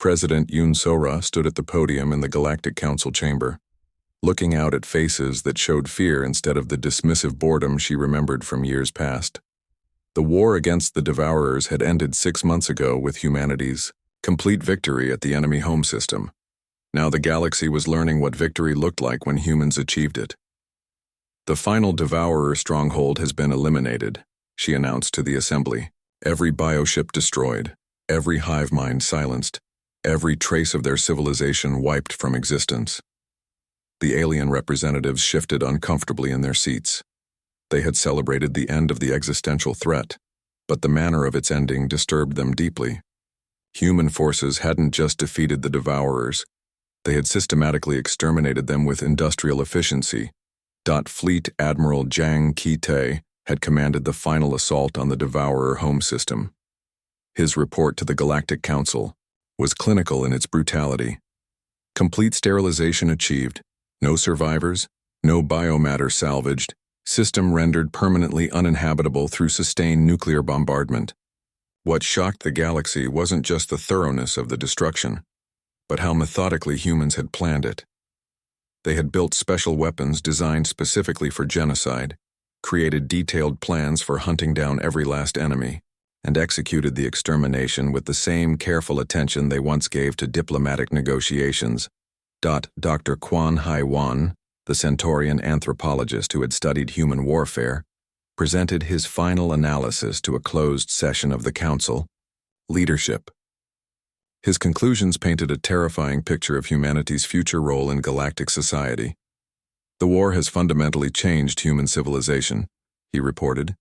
President Yoon So-ra stood at the podium in the Galactic Council chamber, looking out at faces that showed fear instead of the dismissive boredom she remembered from years past. The war against the Devourers had ended 6 months ago with humanity's complete victory at the enemy home system. Now the galaxy was learning what victory looked like when humans achieved it. The final Devourer stronghold has been eliminated, she announced to the assembly. Every bioship destroyed, every hive mind silenced, every trace of their civilization wiped from existence. The alien representatives shifted uncomfortably in their seats. They had celebrated the end of the existential threat, but the manner of its ending disturbed them deeply. Human forces hadn't just defeated the Devourers, they had systematically exterminated them with industrial efficiency. Fleet Admiral Jang Ki-tae had commanded the final assault on the Devourer home system. His report to the Galactic Council was clinical in its brutality. Complete sterilization achieved, no survivors, no biomatter salvaged, system rendered permanently uninhabitable through sustained nuclear bombardment. What shocked the galaxy wasn't just the thoroughness of the destruction, but how methodically humans had planned it. They had built special weapons designed specifically for genocide, created detailed plans for hunting down every last enemy, and executed the extermination with the same careful attention they once gave to diplomatic negotiations. Dr. Kwon Hai-wan, the Centaurian anthropologist who had studied human warfare, presented his final analysis to a closed session of the council. Leadership. His conclusions painted a terrifying picture of humanity's future role in galactic society. The war has fundamentally changed human civilization, he reported.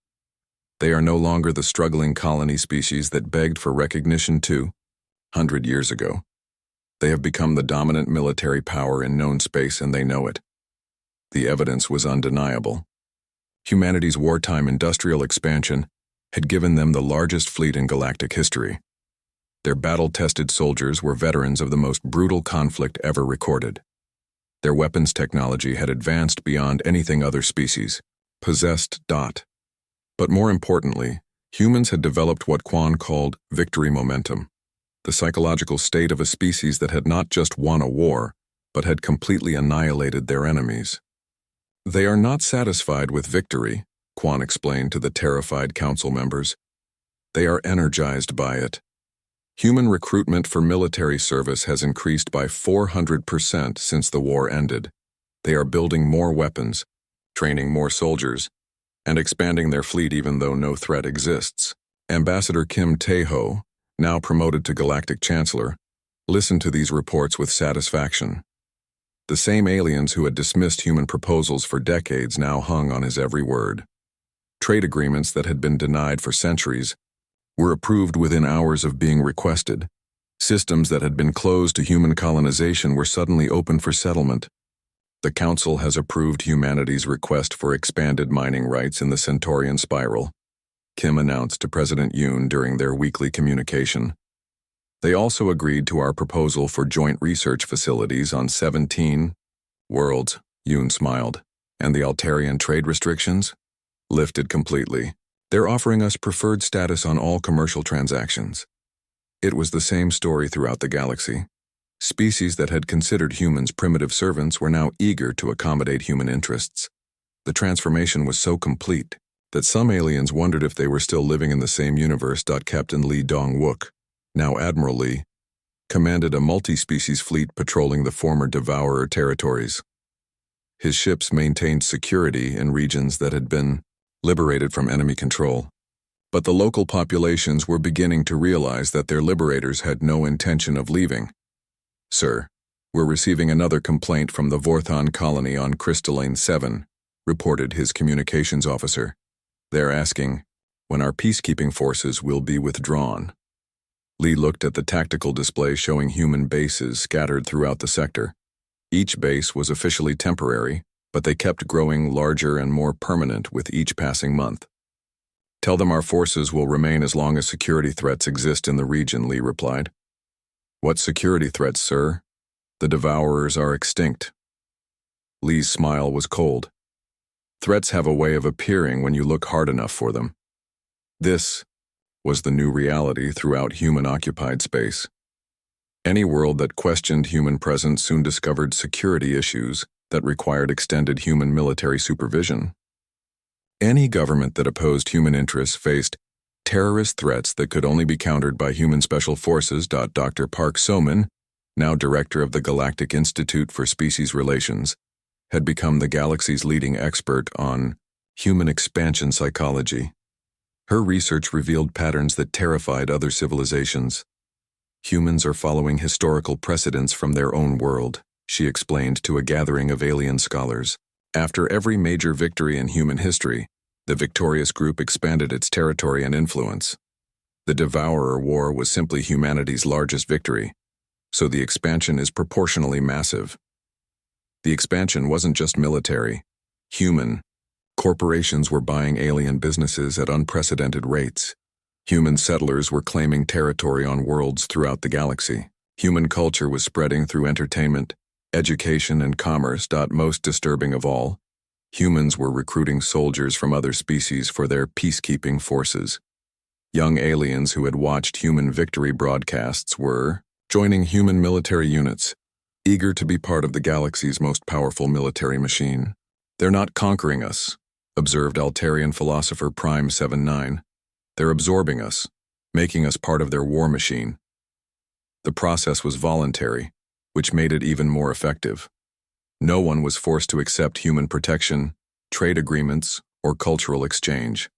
They are no longer the struggling colony species that begged for recognition 200 years ago. They have become the dominant military power in known space, and they know it. The evidence was undeniable. Humanity's wartime industrial expansion had given them the largest fleet in galactic history. Their battle-tested soldiers were veterans of the most brutal conflict ever recorded. Their weapons technology had advanced beyond anything other species possessed. But more importantly, humans had developed what Kwon called victory momentum, the psychological state of a species that had not just won a war, but had completely annihilated their enemies. They are not satisfied with victory, Kwon explained to the terrified council members. They are energized by it. Human recruitment for military service has increased by 400% since the war ended. They are building more weapons, training more soldiers, and expanding their fleet even though no threat exists. Ambassador Kim Tae-ho, now promoted to Galactic Chancellor, listened to these reports with satisfaction. The same aliens who had dismissed human proposals for decades now hung on his every word. Trade agreements that had been denied for centuries were approved within hours of being requested. Systems that had been closed to human colonization were suddenly open for settlement. The Council has approved humanity's request for expanded mining rights in the Centaurian spiral, Kim announced to President Yoon during their weekly communication. They also agreed to our proposal for joint research facilities on 17 worlds, Yoon smiled. And the Altarian trade restrictions? Lifted completely. They're offering us preferred status on all commercial transactions. It was the same story throughout the galaxy. Species that had considered humans primitive servants were now eager to accommodate human interests. The transformation was so complete that some aliens wondered if they were still living in the same universe. Captain Lee Dong-wook, now Admiral Lee, commanded a multi-species fleet patrolling the former Devourer territories. His ships maintained security in regions that had been liberated from enemy control. But the local populations were beginning to realize that their liberators had no intention of leaving. Sir, we're receiving another complaint from the Vorthon colony on Crystalline 7, reported his communications officer. They're asking when our peacekeeping forces will be withdrawn. Lee looked at the tactical display showing human bases scattered throughout the sector. Each base was officially temporary, but they kept growing larger and more permanent with each passing month. Tell them our forces will remain as long as security threats exist in the region, Lee replied. What security threats, sir? The Devourers are extinct. Lee's smile was cold. Threats have a way of appearing when you look hard enough for them. This was the new reality throughout human-occupied space. Any world that questioned human presence soon discovered security issues that required extended human military supervision. Any government that opposed human interests faced terrorist threats that could only be countered by human special forces. Dr. Park Soman, now director of the Galactic Institute for Species Relations, had become the galaxy's leading expert on human expansion psychology. Her research revealed patterns that terrified other civilizations. Humans are following historical precedents from their own world, she explained to a gathering of alien scholars. After every major victory in human history, the victorious group expanded its territory and influence. The Devourer War was simply humanity's largest victory, so the expansion is proportionally massive. The expansion wasn't just military, human. Corporations were buying alien businesses at unprecedented rates. Human settlers were claiming territory on worlds throughout the galaxy. Human culture was spreading through entertainment, education, and commerce. Most disturbing of all, humans were recruiting soldiers from other species for their peacekeeping forces. Young aliens who had watched human victory broadcasts were joining human military units, eager to be part of the galaxy's most powerful military machine. "They're not conquering us," observed Altarian philosopher Prime 79. "They're absorbing us, making us part of their war machine." The process was voluntary, which made it even more effective. No one was forced to accept human protection, trade agreements, or cultural exchange.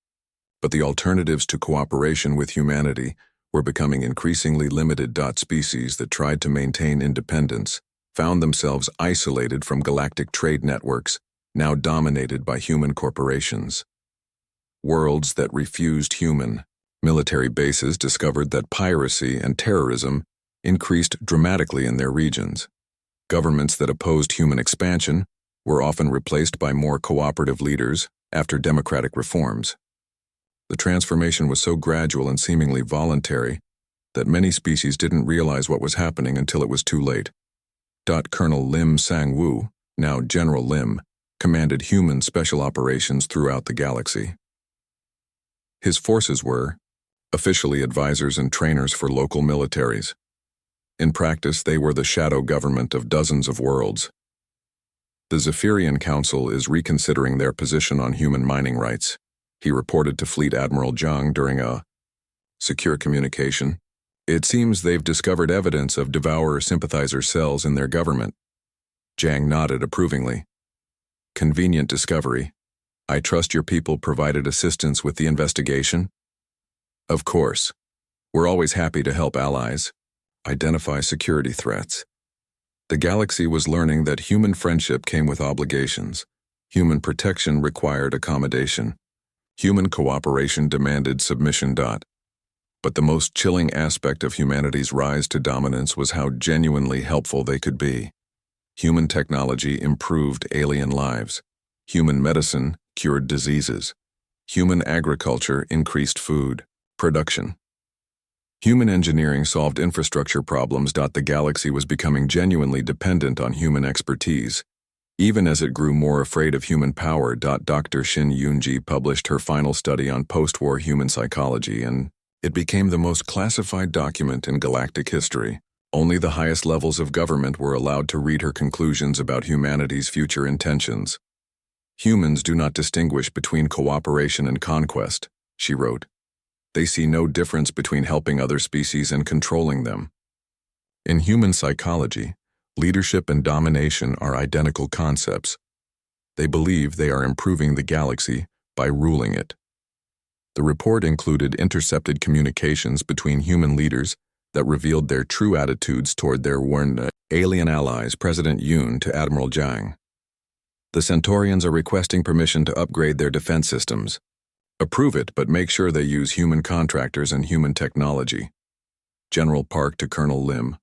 But the alternatives to cooperation with humanity were becoming increasingly limited. Species that tried to maintain independence found themselves isolated from galactic trade networks, now dominated by human corporations. Worlds that refused human military bases discovered that piracy and terrorism increased dramatically in their regions. Governments that opposed human expansion were often replaced by more cooperative leaders after democratic reforms. The transformation was so gradual and seemingly voluntary that many species didn't realize what was happening until it was too late. Colonel Lim Sang-woo, now General Lim, commanded human special operations throughout the galaxy. His forces were officially advisors and trainers for local militaries. In practice, they were the shadow government of dozens of worlds. The Zephyrian Council is reconsidering their position on human mining rights, he reported to Fleet Admiral Zhang during a secure communication. "It seems they've discovered evidence of Devourer sympathizer cells in their government." Zhang nodded approvingly. "Convenient discovery. I trust your people provided assistance with the investigation?" "Of course. We're always happy to help allies identify security threats." The galaxy was learning that human friendship came with obligations. Human protection required accommodation. Human cooperation demanded submission. But the most chilling aspect of humanity's rise to dominance was how genuinely helpful they could be. Human technology improved alien lives. Human medicine cured diseases. Human agriculture increased food production. Human engineering solved infrastructure problems. The galaxy was becoming genuinely dependent on human expertise, even as it grew more afraid of human power. Dr. Shin Yoonji published her final study on post-war human psychology, and it became the most classified document in galactic history. Only the highest levels of government were allowed to read her conclusions about humanity's future intentions. "Humans do not distinguish between cooperation and conquest," she wrote. "They see no difference between helping other species and controlling them. In human psychology, leadership and domination are identical concepts. They believe they are improving the galaxy by ruling it." The report included intercepted communications between human leaders that revealed their true attitudes toward their warned alien allies, President Yoon to Admiral Zhang. "The Centaurians are requesting permission to upgrade their defense systems. Approve it, but make sure they use human contractors and human technology." General Park to Colonel Lim.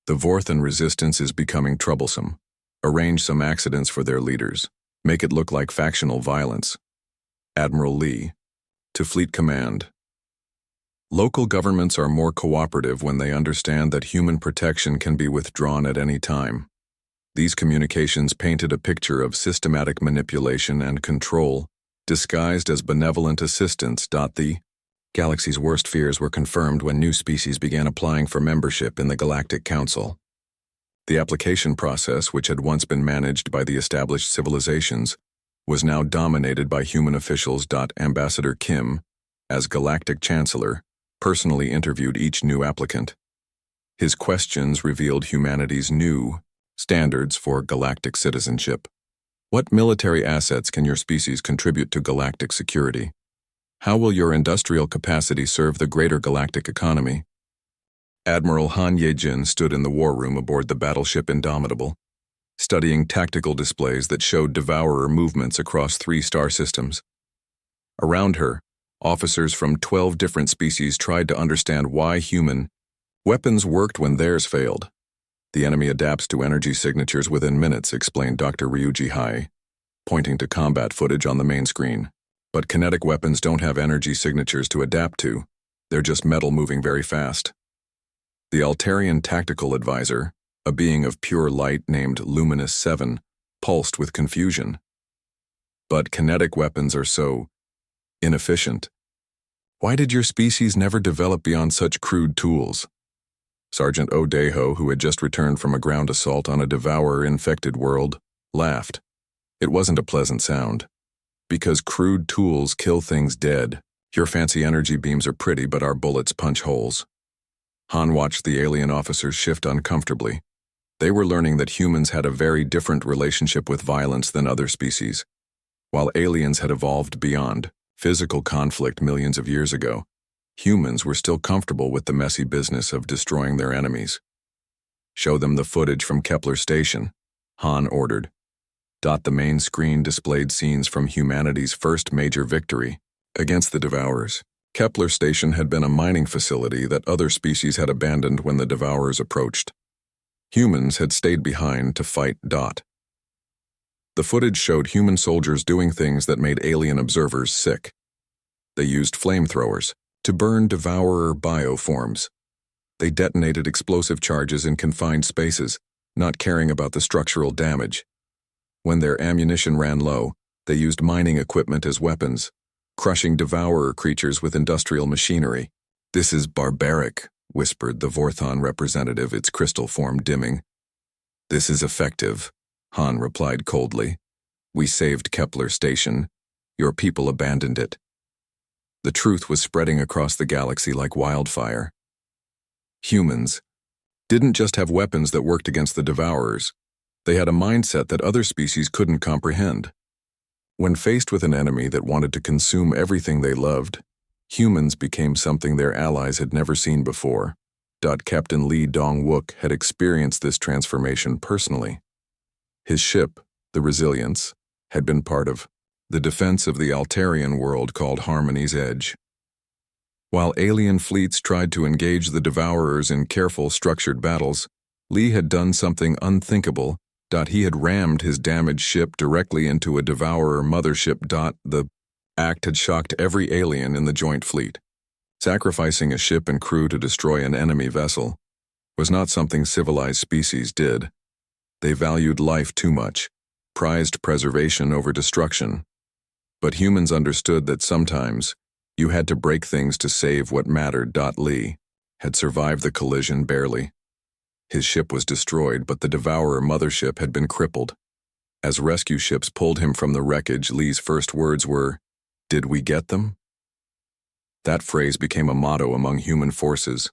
"The Vorthan resistance is becoming troublesome. Arrange some accidents for their leaders. Make it look like factional violence." Admiral Lee to Fleet Command. "Local governments are more cooperative when they understand that human protection can be withdrawn at any time." These communications painted a picture of systematic manipulation and control, disguised as benevolent assistance. The Galaxy's worst fears were confirmed when new species began applying for membership in the Galactic Council. The application process, which had once been managed by the established civilizations, was now dominated by human officials. Ambassador Kim, as Galactic Chancellor, personally interviewed each new applicant. His questions revealed humanity's new standards for galactic citizenship. What military assets can your species contribute to galactic security? How will your industrial capacity serve the greater galactic economy? Admiral Han Ye-jin stood in the war room aboard the battleship Indomitable, studying tactical displays that showed devourer movements across 3 star systems. Around her, officers from 12 different species tried to understand why human weapons worked when theirs failed. The enemy adapts to energy signatures within minutes, explained Dr. Ryuji Hai, pointing to combat footage on the main screen. But kinetic weapons don't have energy signatures to adapt to. They're just metal moving very fast. The Altarian Tactical Advisor, a being of pure light named Luminous 7, pulsed with confusion. But kinetic weapons are so inefficient. Why did your species never develop beyond such crude tools? Sergeant Odeho, who had just returned from a ground assault on a devourer-infected world, laughed. It wasn't a pleasant sound. Because crude tools kill things dead. Your fancy energy beams are pretty, but our bullets punch holes. Han watched the alien officers shift uncomfortably. They were learning that humans had a very different relationship with violence than other species. While aliens had evolved beyond physical conflict millions of years ago, humans were still comfortable with the messy business of destroying their enemies. Show them the footage from Kepler Station, Han ordered. The main screen displayed scenes from humanity's first major victory against the Devourers. Kepler Station had been a mining facility that other species had abandoned when the Devourers approached. Humans had stayed behind to fight. The footage showed human soldiers doing things that made alien observers sick. They used flamethrowers to burn Devourer bioforms. They detonated explosive charges in confined spaces, not caring about the structural damage. When their ammunition ran low, they used mining equipment as weapons, crushing devourer creatures with industrial machinery. "This is barbaric," whispered the Vorthon representative, its crystal form dimming. "This is effective," Han replied coldly. "We saved Kepler Station. Your people abandoned it." The truth was spreading across the galaxy like wildfire. Humans didn't just have weapons that worked against the Devourers. They had a mindset that other species couldn't comprehend. When faced with an enemy that wanted to consume everything they loved, humans became something their allies had never seen before. Captain Lee Dong-wook had experienced this transformation personally. His ship, the Resilience, had been part of the defense of the Altarian world called Harmony's Edge. While alien fleets tried to engage the Devourers in careful, structured battles, Lee had done something unthinkable. He had rammed his damaged ship directly into a Devourer mothership. The act had shocked every alien in the joint fleet. Sacrificing a ship and crew to destroy an enemy vessel was not something civilized species did. They valued life too much, prized preservation over destruction. But humans understood that sometimes you had to break things to save what mattered. Lee had survived the collision barely. His ship was destroyed, but the Devourer mothership had been crippled. As rescue ships pulled him from the wreckage, Lee's first words were, "Did we get them?" That phrase became a motto among human forces.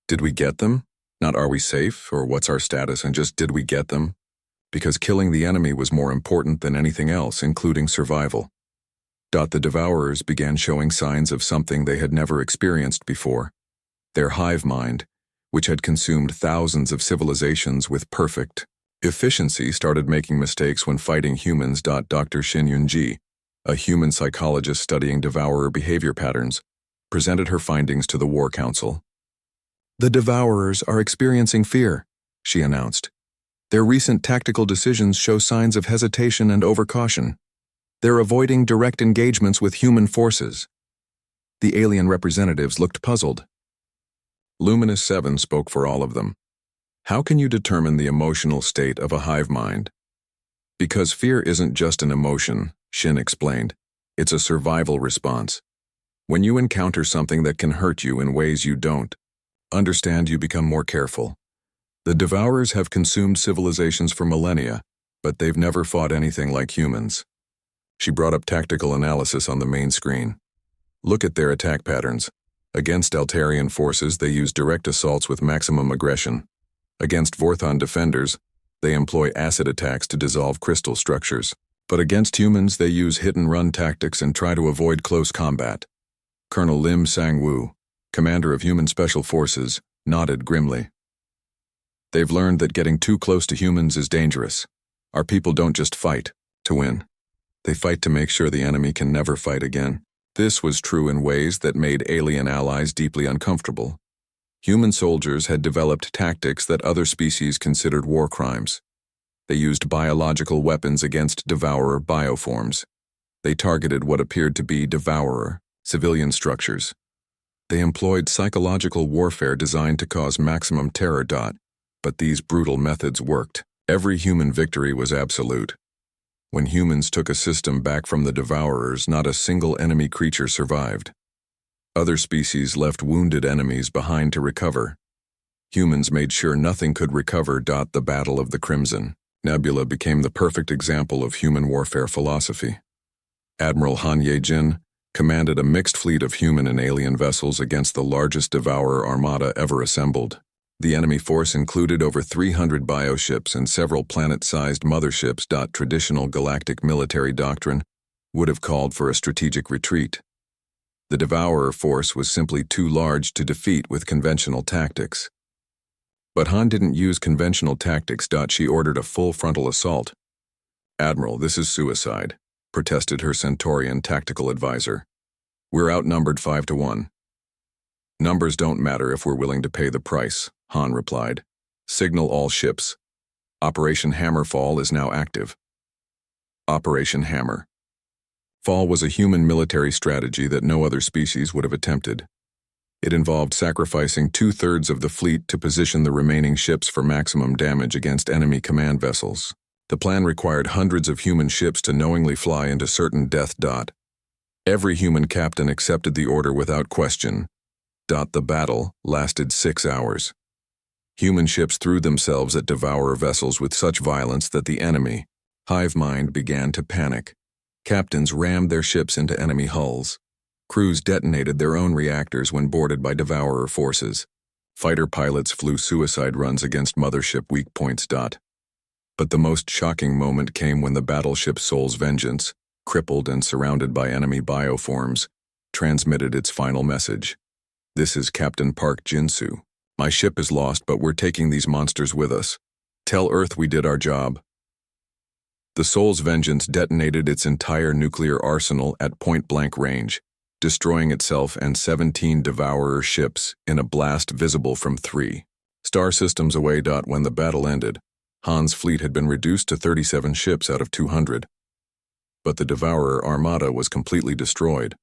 Did we get them? Not are we safe, or what's our status, and just did we get them? Because killing the enemy was more important than anything else, including survival. The Devourers began showing signs of something they had never experienced before. Their hive mind, which had consumed thousands of civilizations with perfect efficiency, started making mistakes when fighting humans. Dr. Shin Yun-ji, a human psychologist studying devourer behavior patterns, presented her findings to the War Council. "The Devourers are experiencing fear," she announced. "Their recent tactical decisions show signs of hesitation and overcaution. They're avoiding direct engagements with human forces." The alien representatives looked puzzled. Luminous 7 spoke for all of them. "How can you determine the emotional state of a hive mind?" "Because fear isn't just an emotion," Shin explained. "It's a survival response. When you encounter something that can hurt you in ways you don't understand, you become more careful. The Devourers have consumed civilizations for millennia, but they've never fought anything like humans. She brought up tactical analysis on the main screen. Look at their attack patterns. Against Altarian forces, they use direct assaults with maximum aggression. Against Vorthon defenders, they employ acid attacks to dissolve crystal structures. But against humans, they use hit-and-run tactics and try to avoid close combat. Colonel Lim Sang-woo, commander of Human Special Forces, nodded grimly. They've learned that getting too close to humans is dangerous. Our people don't just fight to win. They fight to make sure the enemy can never fight again. This was true in ways that made alien allies deeply uncomfortable. Human soldiers had developed tactics that other species considered war crimes. They used biological weapons against Devourer bioforms. They targeted what appeared to be Devourer civilian structures. They employed psychological warfare designed to cause maximum terror. But these brutal methods worked. Every human victory was absolute. When humans took a system back from the Devourers, not a single enemy creature survived. Other species left wounded enemies behind to recover. Humans made sure nothing could recover. The Battle of the Crimson Nebula became the perfect example of human warfare philosophy. Admiral Han Ye-jin commanded a mixed fleet of human and alien vessels against the largest Devourer armada ever assembled. The enemy force included over 300 bioships and several planet-sized motherships. Traditional galactic military doctrine would have called for a strategic retreat. The Devourer force was simply too large to defeat with conventional tactics. But Han didn't use conventional tactics. She ordered a full frontal assault. "Admiral, this is suicide," protested her Centaurian tactical advisor. "We're outnumbered 5-1. "Numbers don't matter if we're willing to pay the price," Han replied. "Signal all ships. Operation Hammerfall is now active." Operation Hammer. Fall was a human military strategy that no other species would have attempted. It involved sacrificing 2/3 of the fleet to position the remaining ships for maximum damage against enemy command vessels. The plan required hundreds of human ships to knowingly fly into certain death. Every human captain accepted the order without question. The battle lasted 6 hours. Human ships threw themselves at Devourer vessels with such violence that the enemy, hive mind, began to panic. Captains rammed their ships into enemy hulls. Crews detonated their own reactors when boarded by Devourer forces. Fighter pilots flew suicide runs against mothership weak points. But the most shocking moment came when the battleship Soul's Vengeance, crippled and surrounded by enemy bioforms, transmitted its final message. "This is Captain Park Jin-soo. My ship is lost, but we're taking these monsters with us. Tell Earth we did our job." The Soul's Vengeance detonated its entire nuclear arsenal at point-blank range, destroying itself and 17 Devourer ships in a blast visible from 3 star systems away. When the battle ended, Han's fleet had been reduced to 37 ships out of 200. But the Devourer armada was completely destroyed.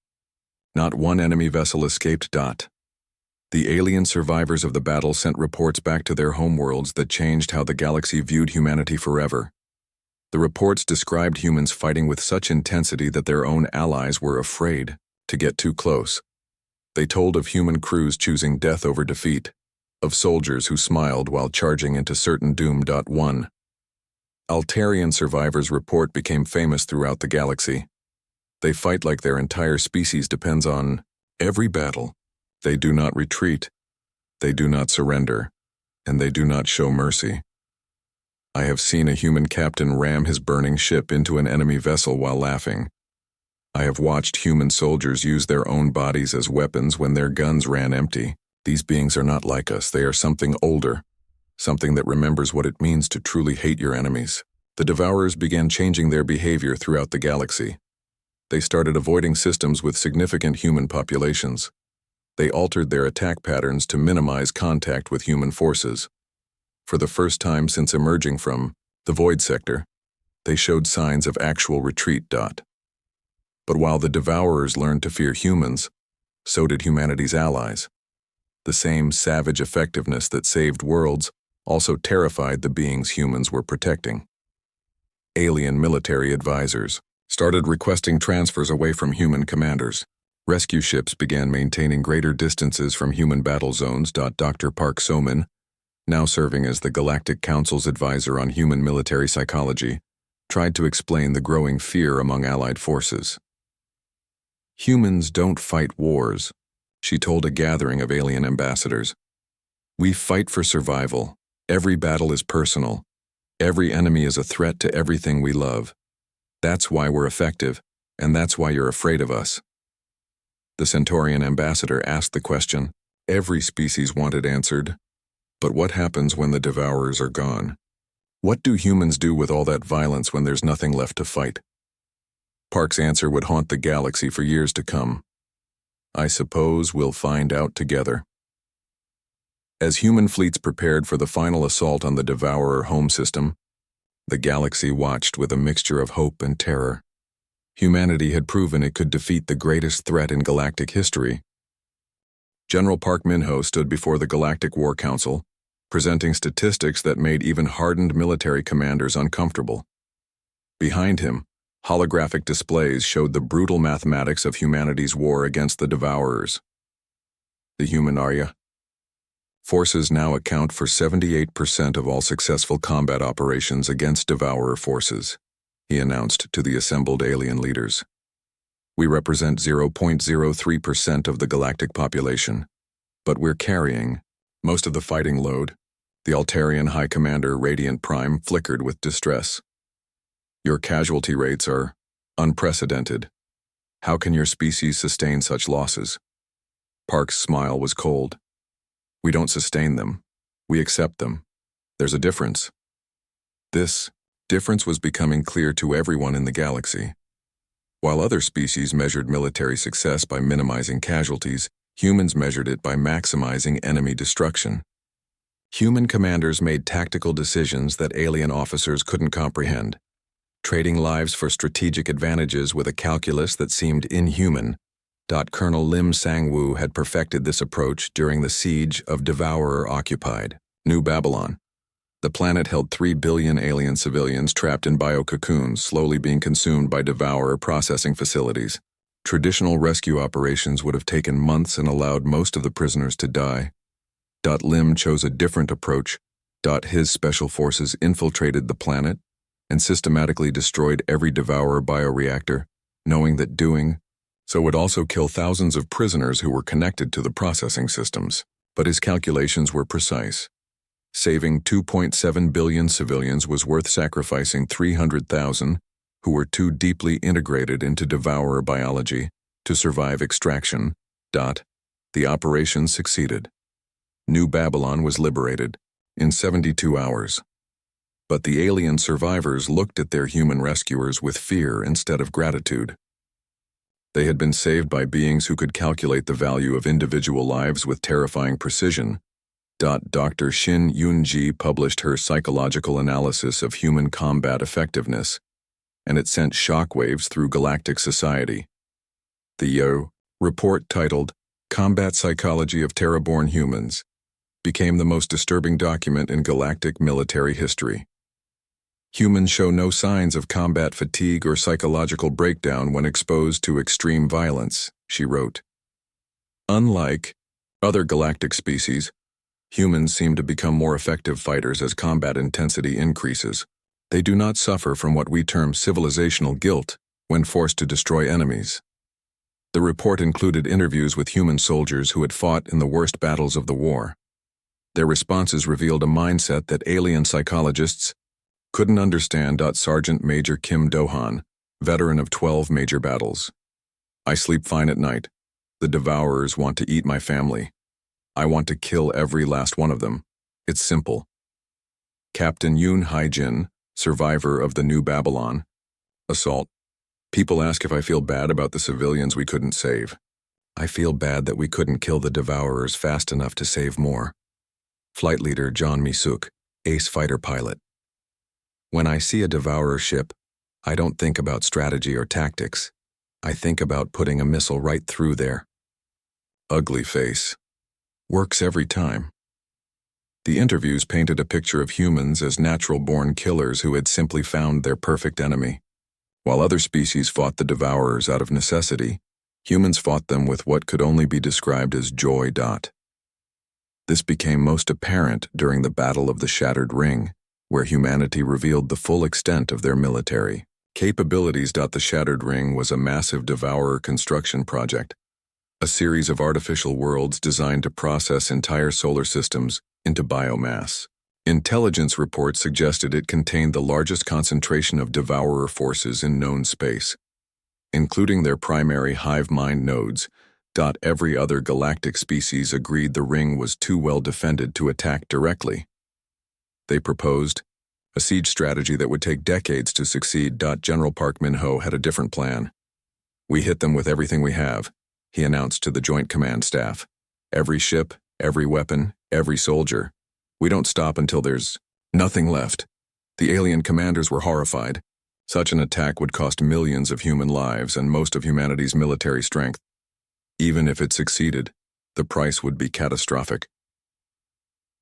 Not one enemy vessel escaped. The alien survivors of the battle sent reports back to their homeworlds that changed how the galaxy viewed humanity forever. The reports described humans fighting with such intensity that their own allies were afraid to get too close. They told of human crews choosing death over defeat, of soldiers who smiled while charging into certain doom. 1 Altarian survivors' report became famous throughout the galaxy. They fight like their entire species depends on every battle. They do not retreat, they do not surrender, and they do not show mercy. I have seen a human captain ram his burning ship into an enemy vessel while laughing. I have watched human soldiers use their own bodies as weapons when their guns ran empty. These beings are not like us. They are something older, something that remembers what it means to truly hate your enemies. The Devourers began changing their behavior throughout the galaxy. They started avoiding systems with significant human populations. They altered their attack patterns to minimize contact with human forces. For the first time since emerging from the Void Sector, they showed signs of actual retreat. But while the Devourers learned to fear humans, so did humanity's allies. The same savage effectiveness that saved worlds also terrified the beings humans were protecting. Alien military advisors started requesting transfers away from human commanders. Rescue ships began maintaining greater distances from human battle zones. Dr. Park Soman, now serving as the Galactic Council's advisor on human military psychology, tried to explain the growing fear among Allied forces. Humans don't fight wars, she told a gathering of alien ambassadors. We fight for survival. Every battle is personal. Every enemy is a threat to everything we love. That's why we're effective, and that's why you're afraid of us. The Centaurian ambassador asked the question every species wanted answered. But what happens when the devourers are gone? What do humans do with all that violence when there's nothing left to fight? Park's answer would haunt the galaxy for years to come. I suppose we'll find out together. As human fleets prepared for the final assault on the Devourer home system, the galaxy watched with a mixture of hope and terror. Humanity had proven it could defeat the greatest threat in galactic history. General Park Min-ho stood before the Galactic War Council, presenting statistics that made even hardened military commanders uncomfortable. Behind him, holographic displays showed the brutal mathematics of humanity's war against the Devourers. The human Arya forces now account for 78% of all successful combat operations against Devourer forces, he announced to the assembled alien leaders. We represent 0.03% of the galactic population, but we're carrying most of the fighting load. The Altarian High Commander Radiant Prime flickered with distress. Your casualty rates are unprecedented. How can your species sustain such losses? Park's smile was cold. We don't sustain them. We accept them. There's a difference. This difference was becoming clear to everyone in the galaxy. While other species measured military success by minimizing casualties, humans measured it by maximizing enemy destruction. Human commanders made tactical decisions that alien officers couldn't comprehend, trading lives for strategic advantages with a calculus that seemed inhuman. Colonel Lim Sang-woo had perfected this approach during the siege of Devourer-occupied New Babylon. The planet held 3 billion alien civilians trapped in bio-cocoons, slowly being consumed by Devourer processing facilities. Traditional rescue operations would have taken months and allowed most of the prisoners to die. Lim chose a different approach. His special forces infiltrated the planet and systematically destroyed every Devourer bioreactor, knowing that doing so would also kill thousands of prisoners who were connected to the processing systems. But his calculations were precise. Saving 2.7 billion civilians was worth sacrificing 300,000 who were too deeply integrated into Devourer biology to survive extraction. The operation succeeded. New Babylon was liberated in 72 hours. But the alien survivors looked at their human rescuers with fear instead of gratitude. They had been saved by beings who could calculate the value of individual lives with terrifying precision. Dr. Shin Yoon-ji published her psychological analysis of human combat effectiveness, and it sent shockwaves through galactic society. The report, titled Combat Psychology of Terraborn Humans, became the most disturbing document in galactic military history. Humans show no signs of combat fatigue or psychological breakdown when exposed to extreme violence, she wrote. Unlike other galactic species, humans seem to become more effective fighters as combat intensity increases. They do not suffer from what we term civilizational guilt when forced to destroy enemies. The report included interviews with human soldiers who had fought in the worst battles of the war. Their responses revealed a mindset that alien psychologists couldn't understand. Sergeant Major Kim Do-han, veteran of 12 major battles. I sleep fine at night. The Devourers want to eat my family. I want to kill every last one of them. It's simple. Captain Yoon Hae-jin, survivor of the New Babylon assault. People ask if I feel bad about the civilians we couldn't save. I feel bad that we couldn't kill the Devourers fast enough to save more. Flight leader John Mi-suk, ace fighter pilot. When I see a Devourer ship, I don't think about strategy or tactics. I think about putting a missile right through there. Ugly face. Works every time. The interviews painted a picture of humans as natural-born killers who had simply found their perfect enemy. While other species fought the Devourers out of necessity, Humans fought them with what could only be described as joy. This became most apparent during the Battle of the Shattered Ring, where humanity revealed the full extent of their military capabilities. The Shattered Ring was a massive devourer construction project, a series of artificial worlds designed to process entire solar systems into biomass. Intelligence reports suggested it contained the largest concentration of devourer forces in known space, including their primary hive mind nodes. Every other galactic species agreed the ring was too well defended to attack directly. They proposed a siege strategy that would take decades to succeed. General Park Min-ho had a different plan. "We hit them with everything we have," he announced to the Joint Command Staff. "Every ship, every weapon, every soldier. We don't stop until there's nothing left." The alien commanders were horrified. Such an attack would cost millions of human lives and most of humanity's military strength. Even if it succeeded, the price would be catastrophic.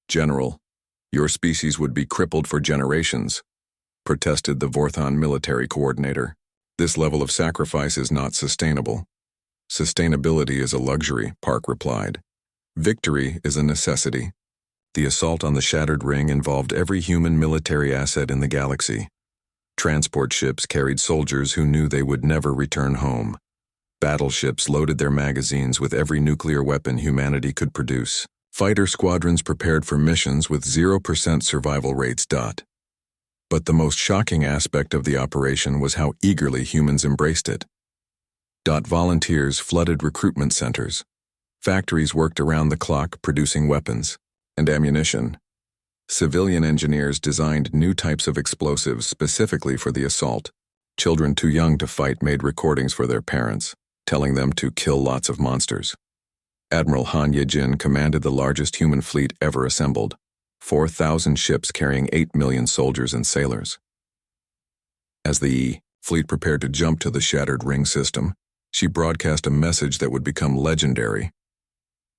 "General, your species would be crippled for generations," protested the Vorthon military coordinator. "This level of sacrifice is not sustainable." "Sustainability is a luxury," Park replied. "Victory is a necessity." The assault on the Shattered Ring involved every human military asset in the galaxy. Transport ships carried soldiers who knew they would never return home. Battleships loaded their magazines with every nuclear weapon humanity could produce. Fighter squadrons prepared for missions with 0% survival rates. But the most shocking aspect of the operation was how eagerly humans embraced it. Volunteers flooded recruitment centers. Factories worked around the clock producing weapons and ammunition. Civilian engineers designed new types of explosives specifically for the assault. Children too young to fight made recordings for their parents, telling them to kill lots of monsters. Admiral Han Ye-jin commanded the largest human fleet ever assembled, 4,000 ships carrying 8 million soldiers and sailors. As the fleet prepared to jump to the Shattered Ring system, she broadcast a message that would become legendary.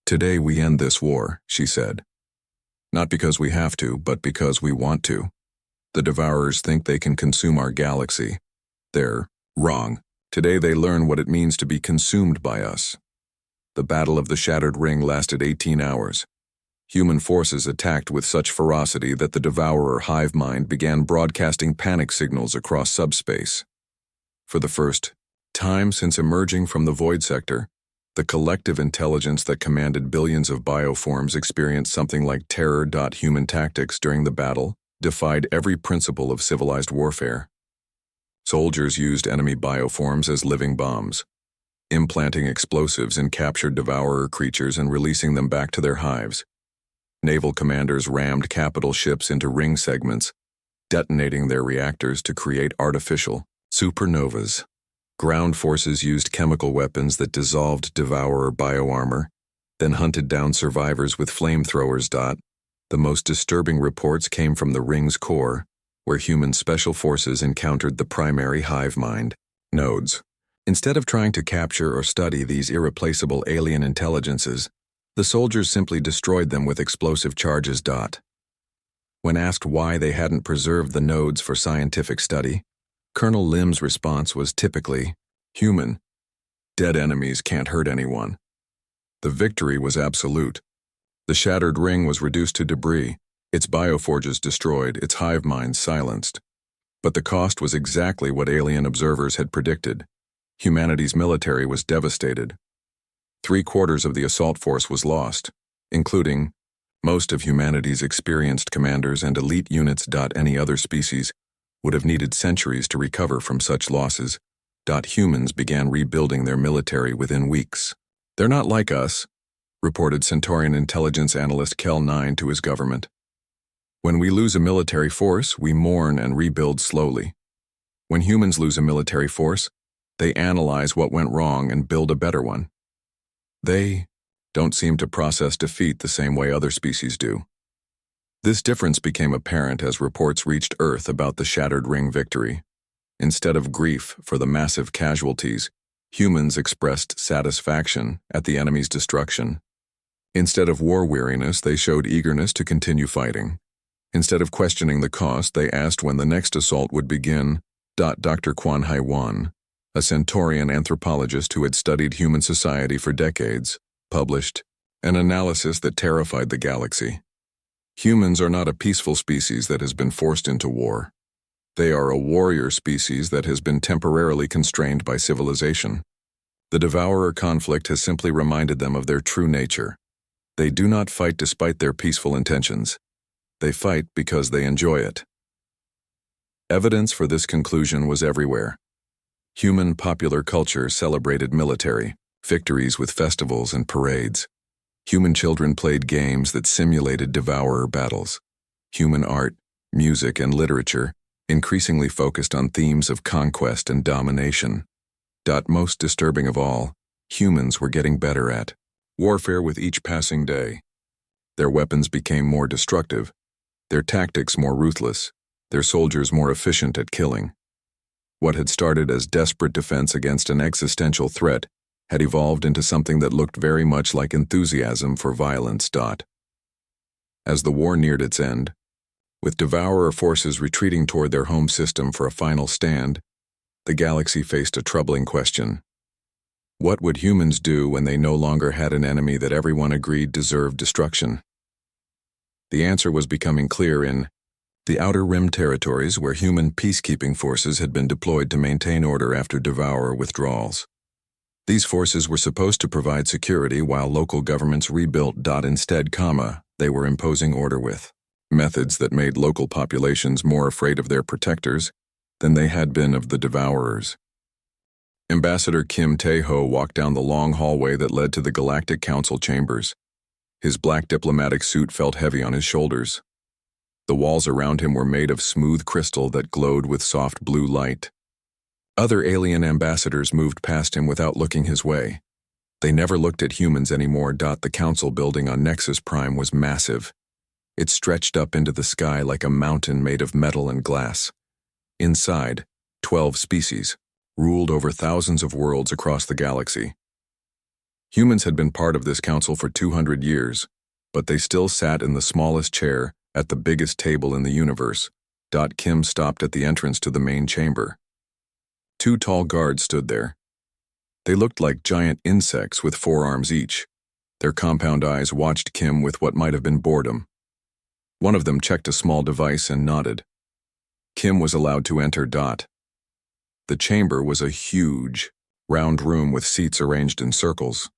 "Today we end this war," she said. "Not because we have to, but because we want to. The Devourers think they can consume our galaxy. They're wrong. Today they learn what it means to be consumed by us." The Battle of the Shattered Ring lasted 18 hours. Human forces attacked with such ferocity that the Devourer hive mind began broadcasting panic signals across subspace. For the first time since emerging from the Void Sector, the collective intelligence that commanded billions of bioforms experienced something like terror. Human tactics during the battle defied every principle of civilized warfare. Soldiers used enemy bioforms as living bombs, implanting explosives in captured devourer creatures and releasing them back to their hives. Naval commanders rammed capital ships into ring segments, detonating their reactors to create artificial supernovas. Ground forces used chemical weapons that dissolved devourer bioarmor, then hunted down survivors with flamethrowers. The most disturbing reports came from the ring's core, where human special forces encountered the primary hive mind nodes. Instead of trying to capture or study these irreplaceable alien intelligences, the soldiers simply destroyed them with explosive charges. When asked why they hadn't preserved the nodes for scientific study, Colonel Lim's response was typically human. "Dead enemies can't hurt anyone." The victory was absolute. The Shattered Ring was reduced to debris, its bioforges destroyed, its hive minds silenced. But the cost was exactly what alien observers had predicted. Humanity's military was devastated. 3/4 of the assault force was lost, including most of humanity's experienced commanders and elite units. Any other species would have needed centuries to recover from such losses. Humans began rebuilding their military within weeks. "They're not like us," reported Centaurian intelligence analyst Kel 9 to his government. "When we lose a military force, we mourn and rebuild slowly. When humans lose a military force, they analyze what went wrong and build a better one. They don't seem to process defeat the same way other species do." This difference became apparent as reports reached Earth about the Shattered Ring victory. Instead of grief for the massive casualties, humans expressed satisfaction at the enemy's destruction. Instead of war weariness, they showed eagerness to continue fighting. Instead of questioning the cost, they asked when the next assault would begin. Dr. Kwan Hai-wan, a Centaurian anthropologist who had studied human society for decades, published an analysis that terrified the galaxy. Humans are not a peaceful species that has been forced into war. They are a warrior species that has been temporarily constrained by civilization. The Devourer conflict has simply reminded them of their true nature. They do not fight despite their peaceful intentions. They fight because they enjoy it. Evidence for this conclusion was everywhere. Human popular culture celebrated military victories with festivals and parades. Human children played games that simulated devourer battles. Human art, music, and literature increasingly focused on themes of conquest and domination. Most disturbing of all, humans were getting better at warfare with each passing day. Their weapons became more destructive, their tactics more ruthless, their soldiers more efficient at killing. What had started as desperate defense against an existential threat had evolved into something that looked very much like enthusiasm for violence. As the war neared its end, with Devourer forces retreating toward their home system for a final stand, the galaxy faced a troubling question. What would humans do when they no longer had an enemy that everyone agreed deserved destruction? The answer was becoming clear in the Outer Rim territories where human peacekeeping forces had been deployed to maintain order after Devourer withdrawals. These forces were supposed to provide security while local governments rebuilt. Instead, they were imposing order with methods that made local populations more afraid of their protectors than they had been of the Devourers. Ambassador Kim Tae-ho walked down the long hallway that led to the Galactic Council chambers. His black diplomatic suit felt heavy on his shoulders. The walls around him were made of smooth crystal that glowed with soft blue light. Other alien ambassadors moved past him without looking his way. They never looked at humans anymore. The council building on Nexus Prime was massive. It stretched up into the sky like a mountain made of metal and glass. Inside, 12 species ruled over thousands of worlds across the galaxy. Humans had been part of this council for 200 years, but they still sat in the smallest chair at the biggest table in the universe. Kim stopped at the entrance to the main chamber. Two tall guards stood there. They looked like giant insects with 4 arms each. Their compound eyes watched Kim with what might have been boredom. One of them checked a small device and nodded. Kim was allowed to enter. The chamber was a huge, round room with seats arranged in circles.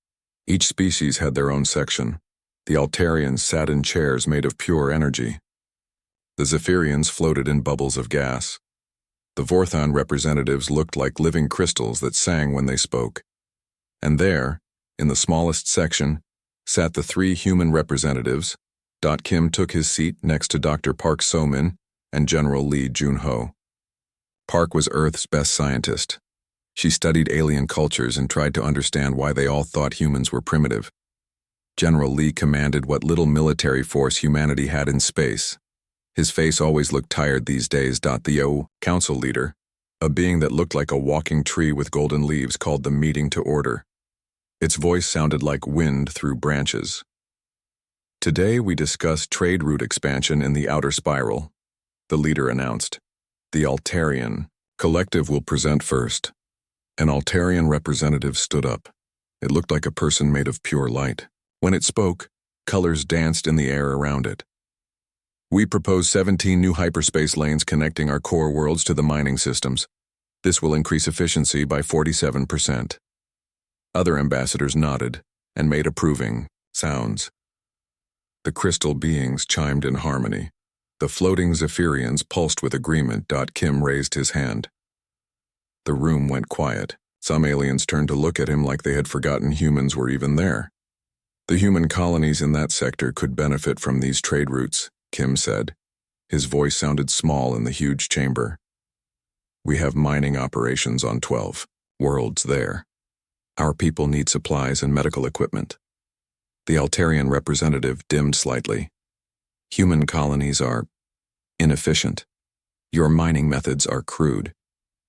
Each species had their own section. The Altarians sat in chairs made of pure energy. The Zephyrians floated in bubbles of gas. The Vorthon representatives looked like living crystals that sang when they spoke. And there, in the smallest section, sat the 3 human representatives. Kim took his seat next to Dr. Park So-min and General Lee Jun-ho. Park was Earth's best scientist. She studied alien cultures and tried to understand why they all thought humans were primitive. General Lee commanded what little military force humanity had in space. His face always looked tired these days. The council leader, a being that looked like a walking tree with golden leaves, called the meeting to order. Its voice sounded like wind through branches. Today we discuss trade route expansion in the outer spiral, the leader announced. The Altarian collective will present first. An Altarian representative stood up. It looked like a person made of pure light. When it spoke, colors danced in the air around it. We propose 17 new hyperspace lanes connecting our core worlds to the mining systems. This will increase efficiency by 47%. Other ambassadors nodded and made approving sounds. The crystal beings chimed in harmony. The floating Zephyrians pulsed with agreement. Kim raised his hand. The room went quiet. Some aliens turned to look at him like they had forgotten humans were even there. The human colonies in that sector could benefit from these trade routes, Kim said. His voice sounded small in the huge chamber. We have mining operations on 12 worlds there. Our people need supplies and medical equipment. The Altarian representative dimmed slightly. Human colonies are inefficient. Your mining methods are crude.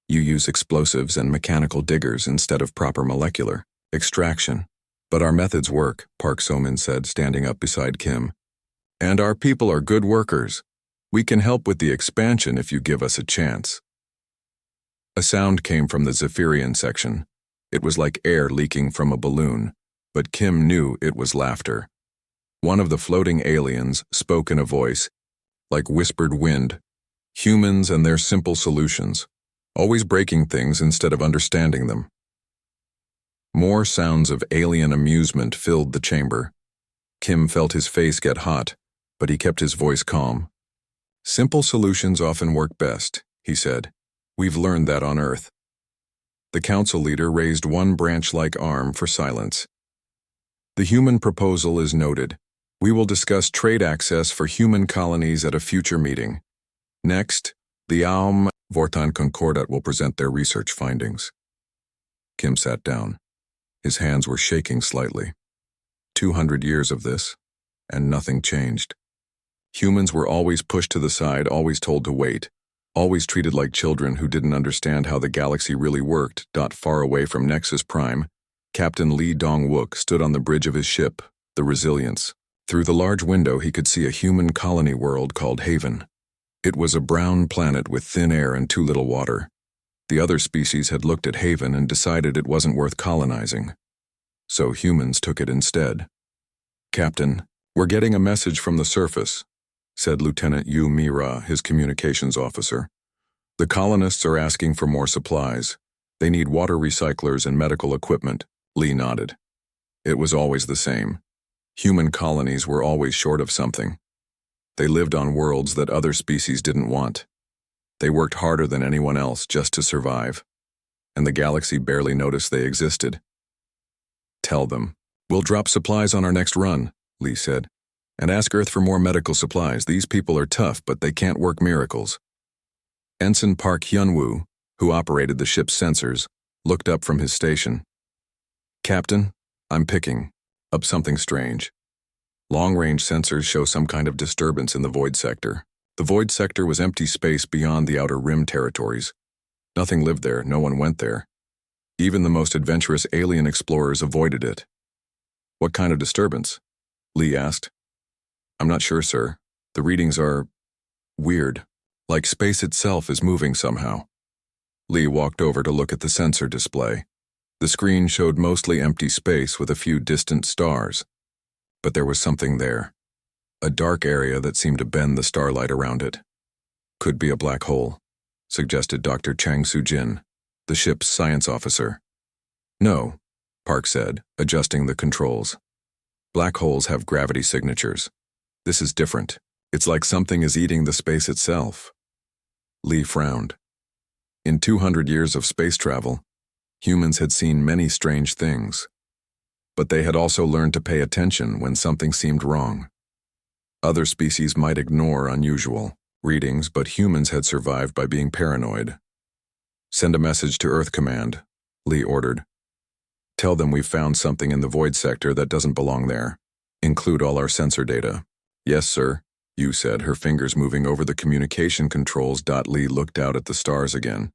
You use explosives and mechanical diggers instead of proper molecular extraction. But our methods work, Park So-min said, standing up beside Kim. And our people are good workers. We can help with the expansion if you give us a chance. A sound came from the Zephyrian section. It was like air leaking from a balloon, but Kim knew it was laughter. One of the floating aliens spoke in a voice, like whispered wind. Humans and their simple solutions, always breaking things instead of understanding them. More sounds of alien amusement filled the chamber. Kim felt his face get hot, but he kept his voice calm. Simple solutions often work best, he said. We've learned that on Earth. The council leader raised one branch-like arm for silence. The human proposal is noted. We will discuss trade access for human colonies at a future meeting. Next, the Vortan Concordat will present their research findings. Kim sat down. His hands were shaking slightly. 200 years of this, and nothing changed. Humans were always pushed to the side, always told to wait, always treated like children who didn't understand how the galaxy really worked. Far away from Nexus Prime, Captain Lee Dong-wook stood on the bridge of his ship, the Resilience. Through the large window he could see a human colony world called Haven. It was a brown planet with thin air and too little water. The other species had looked at Haven and decided it wasn't worth colonizing. So humans took it instead. Captain, we're getting a message from the surface, said Lieutenant Yu Mira, his communications officer. The colonists are asking for more supplies. They need water recyclers and medical equipment. Lee nodded. It was always the same. Human colonies were always short of something. They lived on worlds that other species didn't want. They worked harder than anyone else just to survive, and the galaxy barely noticed they existed. Tell them, we'll drop supplies on our next run, Lee said, and ask Earth for more medical supplies. These people are tough, but they can't work miracles. Ensign Park Hyun-woo, who operated the ship's sensors, looked up from his station. Captain, I'm picking up something strange. Long-range sensors show some kind of disturbance in the void sector. The void sector was empty space beyond the outer rim territories. Nothing lived there, no one went there. Even the most adventurous alien explorers avoided it. What kind of disturbance? Lee asked. I'm not sure, sir. The readings are weird, like space itself is moving somehow. Lee walked over to look at the sensor display. The screen showed mostly empty space with a few distant stars. But there was something there. A dark area that seemed to bend the starlight around it. Could be a black hole, suggested Dr. Chang Soo-jin, the ship's science officer. No, Park said, adjusting the controls. Black holes have gravity signatures. This is different. It's like something is eating the space itself. Lee frowned. In 200 years of space travel, humans had seen many strange things. But they had also learned to pay attention when something seemed wrong. Other species might ignore unusual readings, but humans had survived by being paranoid. Send a message to Earth Command, Lee ordered. Tell them we've found something in the void sector that doesn't belong there. Include all our sensor data. Yes, sir, Yu said, her fingers moving over the communication controls. Lee looked out at the stars again.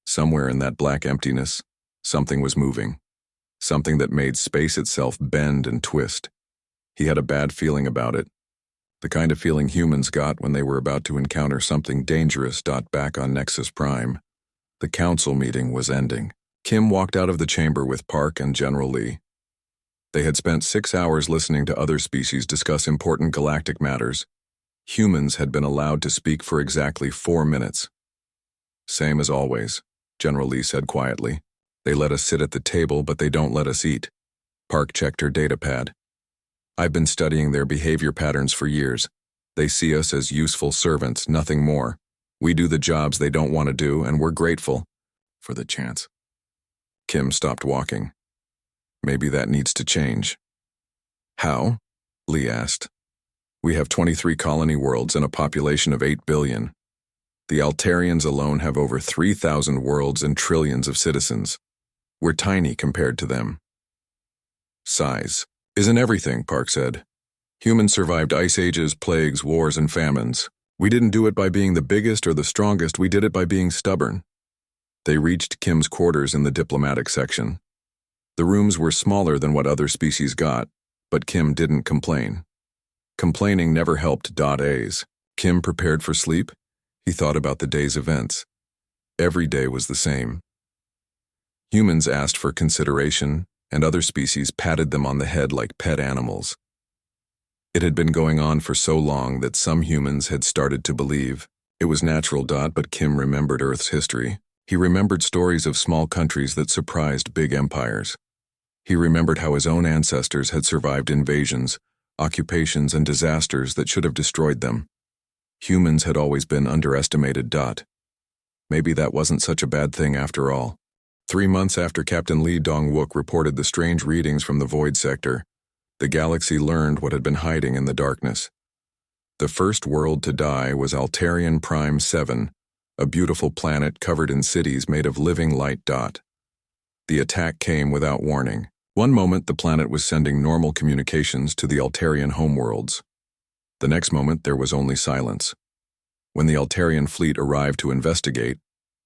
Somewhere in that black emptiness, something was moving. Something that made space itself bend and twist. He had a bad feeling about it. The kind of feeling humans got when they were about to encounter something dangerous. Back on Nexus Prime, the council meeting was ending. Kim walked out of the chamber with Park and General Lee. They had spent 6 hours listening to other species discuss important galactic matters. Humans had been allowed to speak for exactly 4 minutes. Same as always, General Lee said quietly. They let us sit at the table, but they don't let us eat. Park checked her datapad. I've been studying their behavior patterns for years. They see us as useful servants, nothing more. We do the jobs they don't want to do, and we're grateful for the chance. Kim stopped walking. Maybe that needs to change. How? Lee asked. We have 23 colony worlds and a population of 8 billion. The Altarians alone have over 3,000 worlds and trillions of citizens. We're tiny compared to them. Size isn't everything, Park said. Humans survived ice ages, plagues, wars, and famines. We didn't do it by being the biggest or the strongest, we did it by being stubborn. They reached Kim's quarters in the diplomatic section. The rooms were smaller than what other species got, but Kim didn't complain. Complaining never helped. Kim prepared for sleep. He thought about the day's events. Every day was the same. Humans asked for consideration, and other species patted them on the head like pet animals. It had been going on for so long that some humans had started to believe it was natural. But Kim remembered Earth's history. He remembered stories of small countries that surprised big empires. He remembered how his own ancestors had survived invasions, occupations, and disasters that should have destroyed them. Humans had always been underestimated. Maybe that wasn't such a bad thing after all. 3 months after Captain Lee Dong-wook reported the strange readings from the void sector, the galaxy learned what had been hiding in the darkness. The first world to die was Altarian Prime 7, a beautiful planet covered in cities made of living light. The attack came without warning. One moment the planet was sending normal communications to the Altarian homeworlds. The next moment there was only silence. When the Altarian fleet arrived to investigate,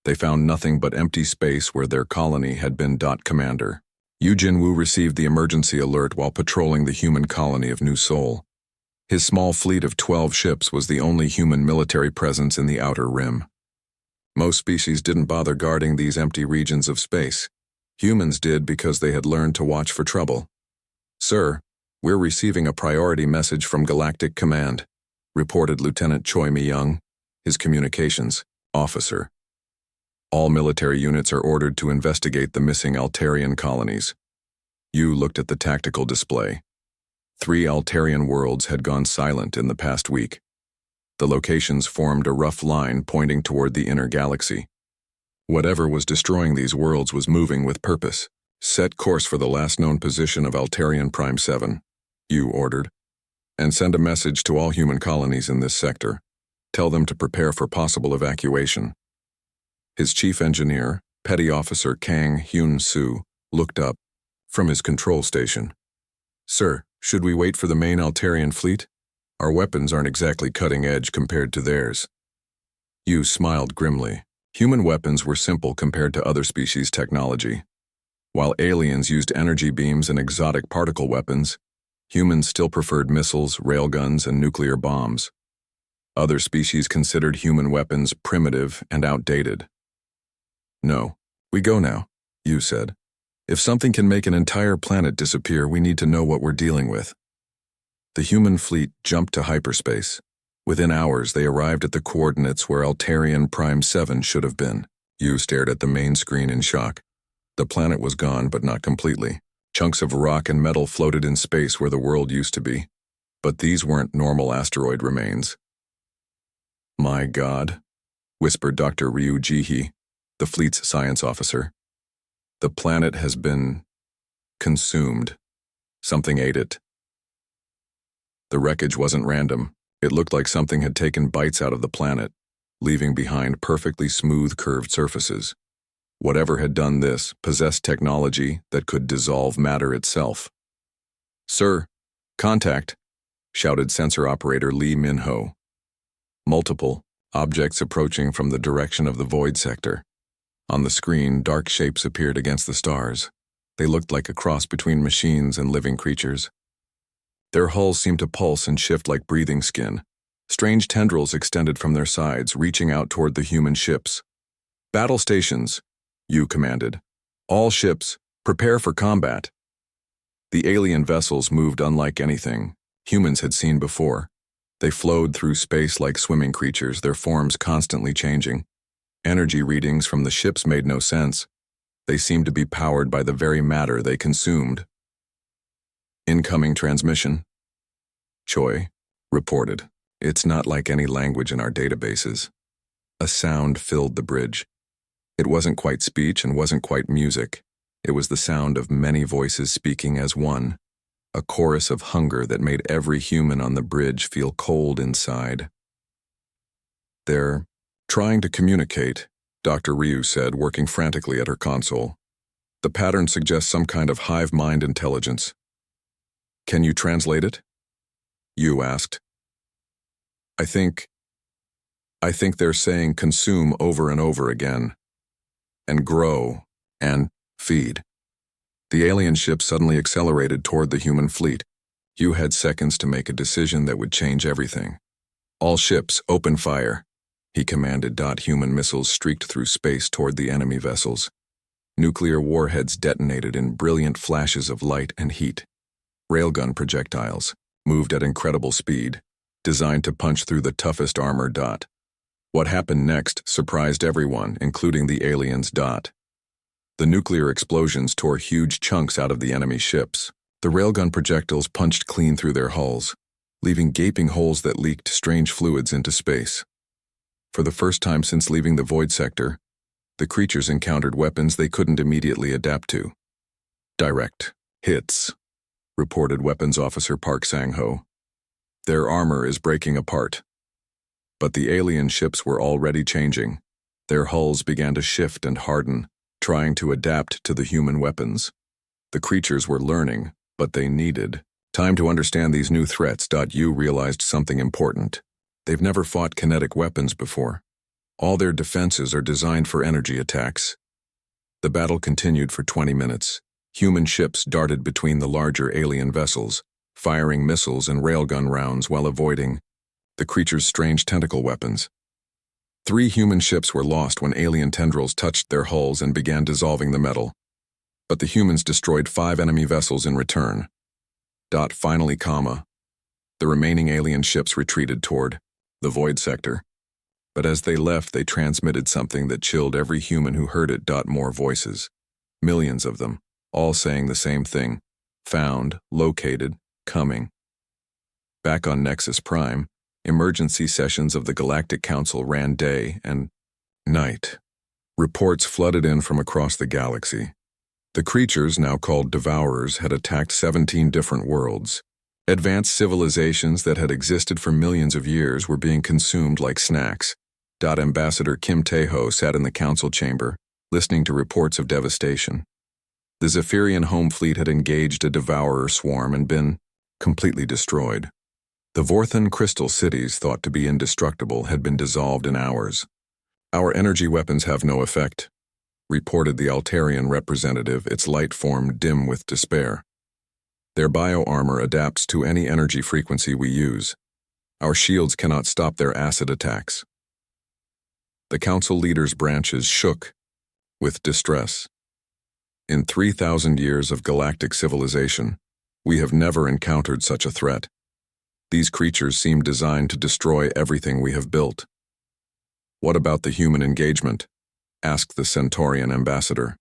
they found nothing but empty space where their colony had been. Commander Yu Jinwoo received the emergency alert while patrolling the human colony of New Seoul. His small fleet of 12 ships was the only human military presence in the outer rim. Most species didn't bother guarding these empty regions of space. Humans did because they had learned to watch for trouble. "Sir, we're receiving a priority message from Galactic Command," reported Lieutenant Choi Mi-young, his communications officer. "All military units are ordered to investigate the missing Altarian colonies." Yu looked at the tactical display. 3 Altarian worlds had gone silent in the past week. The locations formed a rough line pointing toward the inner galaxy. Whatever was destroying these worlds was moving with purpose. "Set course for the last known position of Altarian Prime 7, Yu ordered, "and send a message to all human colonies in this sector. Tell them to prepare for possible evacuation." His chief engineer, Petty Officer Kang Hyun-soo, looked up from his control station. "Sir, should we wait for the main Altarian fleet? Our weapons aren't exactly cutting edge compared to theirs." Yu smiled grimly. Human weapons were simple compared to other species' technology. While aliens used energy beams and exotic particle weapons, humans still preferred missiles, railguns, and nuclear bombs. Other species considered human weapons primitive and outdated. "No, we go now," Yu said. "If something can make an entire planet disappear, we need to know what we're dealing with." The human fleet jumped to hyperspace. Within hours, they arrived at the coordinates where Altarian Prime 7 should have been. Yu stared at the main screen in shock. The planet was gone, but not completely. Chunks of rock and metal floated in space where the world used to be. But these weren't normal asteroid remains. "My God," whispered Dr. Ryu Ji-hee, the fleet's science officer. "The planet has been consumed. Something ate it." The wreckage wasn't random. It looked like something had taken bites out of the planet, leaving behind perfectly smooth curved surfaces. Whatever had done this possessed technology that could dissolve matter itself. "Sir, contact," shouted sensor operator Lee Min-ho. Multiple objects approaching from the direction of the void sector. On the screen, dark shapes appeared against the stars. They looked like a cross between machines and living creatures. Their hulls seemed to pulse and shift like breathing skin. Strange tendrils extended from their sides, reaching out toward the human ships. "Battle stations," Yu commanded. "All ships, prepare for combat." The alien vessels moved unlike anything humans had seen before. They flowed through space like swimming creatures, their forms constantly changing. Energy readings from the ships made no sense. They seemed to be powered by the very matter they consumed. "Incoming transmission," Choi reported. "It's not like any language in our databases." A sound filled the bridge. It wasn't quite speech and wasn't quite music. It was the sound of many voices speaking as one, a chorus of hunger that made every human on the bridge feel cold inside. "They're trying to communicate," Dr. Ryu said, working frantically at her console. "The pattern suggests some kind of hive mind intelligence." "Can you translate it?" Yu asked. I think they're saying consume over and over again. And grow. And feed." The alien ship suddenly accelerated toward the human fleet. Yu had seconds to make a decision that would change everything. "All ships, open fire," he commanded. Human missiles streaked through space toward the enemy vessels. Nuclear warheads detonated in brilliant flashes of light and heat. Railgun projectiles moved at incredible speed, designed to punch through the toughest armor. What happened next surprised everyone, including the aliens. The nuclear explosions tore huge chunks out of the enemy ships. The railgun projectiles punched clean through their hulls, leaving gaping holes that leaked strange fluids into space. For the first time since leaving the void sector, the creatures encountered weapons they couldn't immediately adapt to. Direct hits, reported Weapons Officer Park Sang-ho. Their armor is breaking apart. But the alien ships were already changing. Their hulls began to shift and harden, trying to adapt to the human weapons. The creatures were learning, but they needed time to understand these new threats. You realized something important. They've never fought kinetic weapons before. All their defenses are designed for energy attacks. The battle continued for 20 minutes. Human ships darted between the larger alien vessels, firing missiles and railgun rounds while avoiding the creatures' strange tentacle weapons. 3 human ships were lost when alien tendrils touched their hulls and began dissolving the metal. But the humans destroyed 5 enemy vessels in return. Finally, the remaining alien ships retreated toward the void sector. But as they left, they transmitted something that chilled every human who heard it. More voices. Millions of them, all saying the same thing. Found, located, coming. Back on Nexus Prime, emergency sessions of the Galactic Council ran day and night. Reports flooded in from across the galaxy. The creatures, now called Devourers, had attacked 17 different worlds. Advanced civilizations that had existed for millions of years were being consumed like snacks. Ambassador Kim Tae-ho sat in the council chamber, listening to reports of devastation. The Zephyrian home fleet had engaged a Devourer swarm and been completely destroyed. The Vorthan crystal cities, thought to be indestructible, had been dissolved in hours. Our energy weapons have no effect, reported the Altarian representative, its light form dim with despair. Their bio-armor adapts to any energy frequency we use. Our shields cannot stop their acid attacks. The council leaders' branches shook with distress. In 3,000 years of galactic civilization, we have never encountered such a threat. These creatures seem designed to destroy everything we have built. What about the human engagement? Asked the Centaurian ambassador.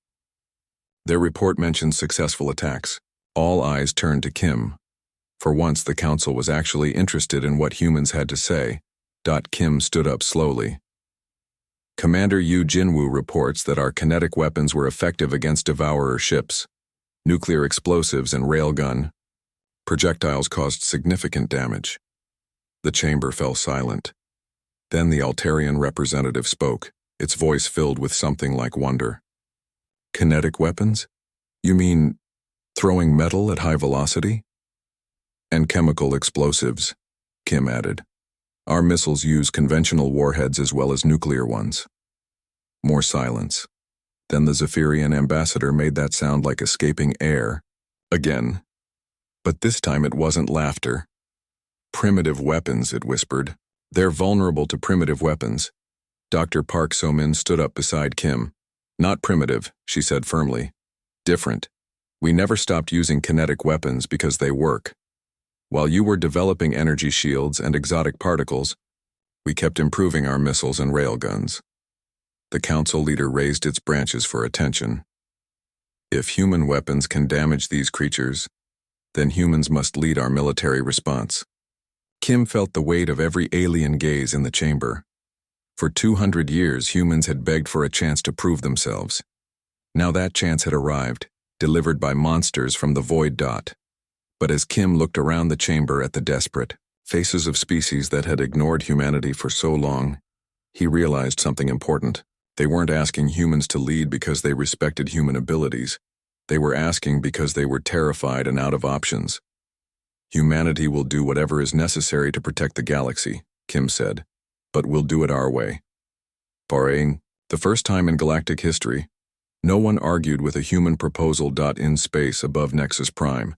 Their report mentioned successful attacks. All eyes turned to Kim. For once, the council was actually interested in what humans had to say. Kim stood up slowly. Commander Yu Jinwoo reports that our kinetic weapons were effective against Devourer ships. Nuclear explosives and railgun projectiles caused significant damage. The chamber fell silent. Then the Altarian representative spoke, its voice filled with something like wonder. Kinetic weapons? You mean throwing metal at high velocity? And chemical explosives, Kim added. Our missiles use conventional warheads as well as nuclear ones. More silence. Then the Zephyrian ambassador made that sound like escaping air. Again. But this time it wasn't laughter. Primitive weapons, it whispered. They're vulnerable to primitive weapons. Dr. Park So-min stood up beside Kim. Not primitive, she said firmly. Different. We never stopped using kinetic weapons because they work. While you were developing energy shields and exotic particles, we kept improving our missiles and railguns. The council leader raised its branches for attention. If human weapons can damage these creatures, then humans must lead our military response. Kim felt the weight of every alien gaze in the chamber. For 200 years, humans had begged for a chance to prove themselves. Now that chance had arrived, delivered by monsters from the void. But as Kim looked around the chamber at the desperate faces of species that had ignored humanity for so long, he realized something important. They weren't asking humans to lead because they respected human abilities. They were asking because they were terrified and out of options. Humanity will do whatever is necessary to protect the galaxy, Kim said, but we'll do it our way. For the first time in galactic history, no one argued with a human proposal. In space above Nexus Prime,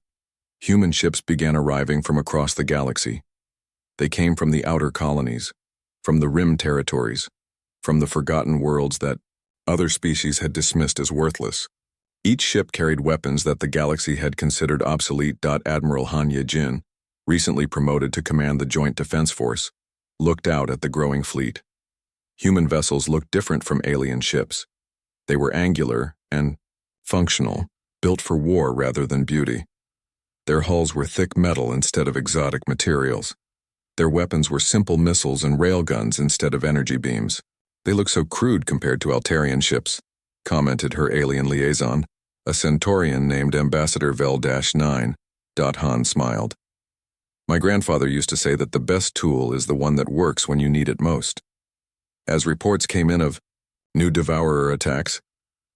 human ships began arriving from across the galaxy. They came from the outer colonies, from the Rim territories, from the forgotten worlds that other species had dismissed as worthless. Each ship carried weapons that the galaxy had considered obsolete. Admiral Han Ye-jin, recently promoted to command the Joint Defense Force, looked out at the growing fleet. Human vessels looked different from alien ships. They were angular and functional, built for war rather than beauty. Their hulls were thick metal instead of exotic materials. Their weapons were simple missiles and railguns instead of energy beams. "They look so crude compared to Altarian ships," commented her alien liaison, a Centaurian named Ambassador Vel-9. Han smiled. "My grandfather used to say that the best tool is the one that works when you need it most." As reports came in of new Devourer attacks,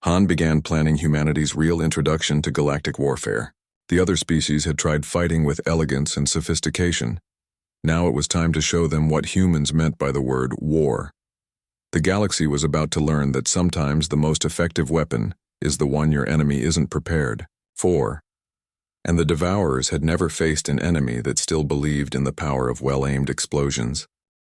Han began planning humanity's real introduction to galactic warfare. The other species had tried fighting with elegance and sophistication. Now it was time to show them what humans meant by the word war. The galaxy was about to learn that sometimes the most effective weapon is the one your enemy isn't prepared for. And the Devourers had never faced an enemy that still believed in the power of well-aimed explosions.